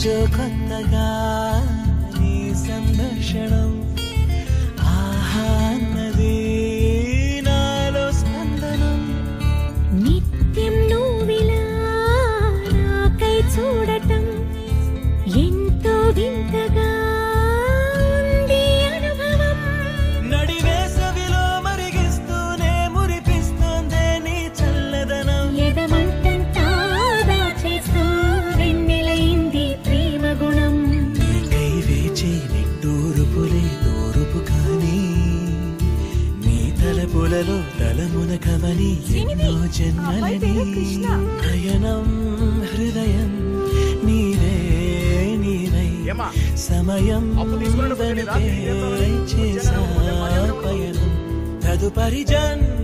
రోజు కొత్తగా నీ సందర్శనం ఆహా అన్నది నాలో స్పందనం నిత్యం నువ్విలా నాకై చూడటం ఎంతో వింతగా ఉంది అనుభవం నడివేసవిలో మరిగిస్తూనే మురిపిస్తోందే నీ చల్లదనం ఎదమంటంతా దాచేస్తూ వెన్నెలైంది ప్రేమ గుణం నీకై వేచి నిట్టూరుపులే దూరుపు కానీ నీ తలపులలో తలమున కవని ఎన్నో జన్మలని నయనం హృదయం నీవే నీవై సమయం వెనుకే చేసా పయనం తదుపరి జన్మ